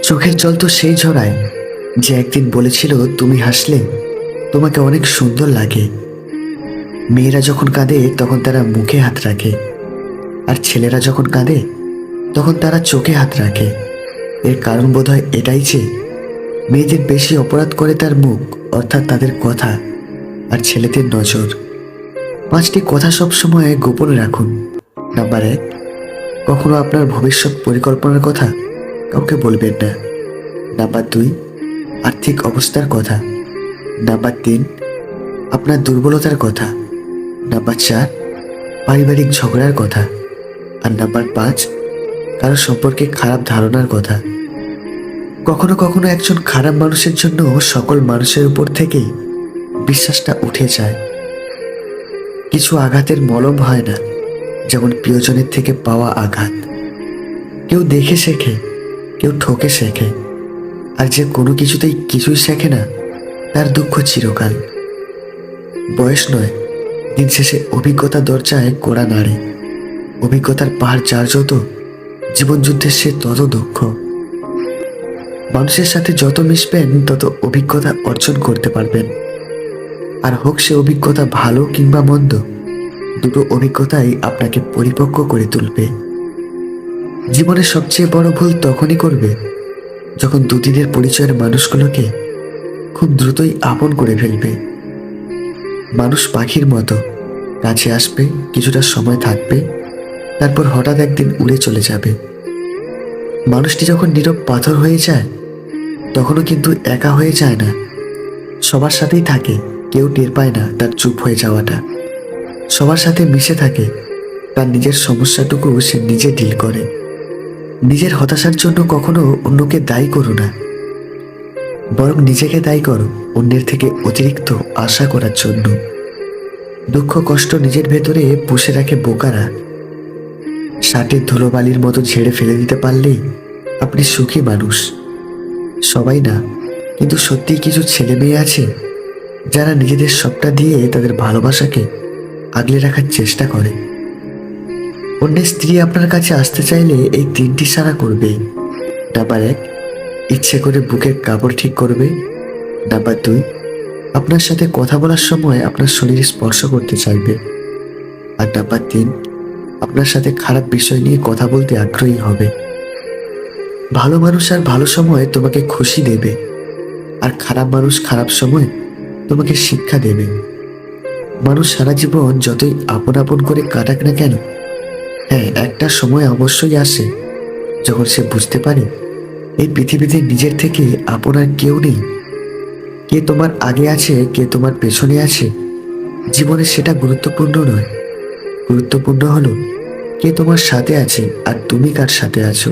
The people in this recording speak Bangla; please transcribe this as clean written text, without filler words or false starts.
চোখের জল তো সেই ঝরায় যে একদিন বলেছিল তুমি হাসলে তোমাকে অনেক সুন্দর লাগে। মেয়েরা যখন কাঁদে তখন তারা মুখে হাত রাখে, আর ছেলেরা যখন কাঁদে তখন তারা চোখে হাত রাখে। এর কারণ বোধহয় এটাই যে মেয়েদের বেশি অপরাধ করে তার মুখ, অর্থাৎ তাদের কথা, আর ছেলেদের নজর। 5টি কথা সবসময় গোপনে রাখুন। নাম্বার 1, কখনো আপনার ভবিষ্যৎ পরিকল্পনার কথা কাউকে বলবেন না। নাম্বার 2, আর্থিক অবস্থার কথা। নাম্বার 3, আপনার দুর্বলতার কথা। নাম্বার 4, পারিবারিক ঝগড়ার কথা। আর নাম্বার 5, কারো সম্পর্কে খারাপ ধারণার কথা। কখনো কখনো একজন খারাপ মানুষের জন্য সকল মানুষের উপর থেকেই বিশ্বাসটা উঠে যায়। কিছু আঘাতের মলম হয় না, যেমন প্রিয়জনের থেকে পাওয়া আঘাত। কেউ দেখে শেখে, কেউ ঠকে শেখে, আর যে কোনো কিছুতেই কিছুই শেখে না তার দুঃখ চিরকাল। বয়স নয়, দিন শেষে অভিজ্ঞতা দরজায় কড়া নাড়ে। অভিজ্ঞতার পাহাড় যার যত, জীবন যুদ্ধে সে তত দক্ষ। মানুষের সাথে যত মিশবেন তত অভিজ্ঞতা অর্জন করতে পারবেন। আর হোক সে অভিজ্ঞতা ভালো কিংবা মন্দ, দুটো অভিজ্ঞতাই আপনাকে পরিপক্ক করে তুলবে। জীবনের সবচেয়ে বড় ভুল তখনই করবে যখন দুদিনের পরিচয়ের মানুষগুলোকে খুব দ্রুতই আপন করে ফেলবে। মানুষ পাখির মতো কাছে আসবে, কিছুটা সময় থাকবে, তারপর হঠাৎ একদিন উড়ে চলে যাবে। মানুষটি যখন নীরব পাথর হয়ে যায় তখনও কিন্তু একা হয়ে যায় না, সবার সাথেই থাকে। কেউ টের পায় না তার চুপ হয়ে যাওয়াটা। সবার সাথে মিশে থাকে, তার নিজের সমস্যাটুকু সে নিজে ডিল করে। নিজের হতাশার জন্য কখনো অন্যকে দায়ী করো না, বরং নিজেকে দায়ী করো অন্যের থেকে অতিরিক্ত আশা করার জন্য। দুঃখ কষ্ট নিজের ভেতরে পুষে রাখে বোকারা। শার্টের ধুলোবালির মতো ঝেড়ে ফেলে দিতে পারলেই আপনি সুখী মানুষ। সবাই না, কিন্তু সত্যিই কিছু ছেলে মেয়ে আছে যারা নিজেদের সবটা দিয়ে তাদের ভালোবাসাকে আগলে রাখার চেষ্টা করে। অন্যের স্ত্রী আপনার কাছে আসতে চাইলে এই 3টি সাড়া করবে। নাম্বার 1, ইচ্ছে করে বুকের কাপড় ঠিক করবে। নাম্বার 2, আপনার সাথে কথা বলার সময় আপনার শরীরে স্পর্শ করতে চাইবে। আর নাম্বার 3, আপনার সাথে খারাপ বিষয় নিয়ে কথা বলতে আগ্রহী হবে। ভালো মানুষ আর ভালো সময় তোমাকে খুশি দেবে, আর খারাপ মানুষ খারাপ সময় তোমাকে শিক্ষা দেবে। মানুষ সারা জীবন যতই আপন আপন করে কাটাক না কেন, হ্যাঁ, একটা সময় অবশ্যই আসে যখন সে বুঝতে পারে এই পৃথিবীতে নিজের থেকে আপন আর কেউ নেই। কে তোমার আগে আছে, কে তোমার পেছনে আছে, জীবনে সেটা গুরুত্বপূর্ণ নয়। গুরুত্বপূর্ণ হলো কে তোমার সাথে আছে আর তুমি কার সাথে আছো।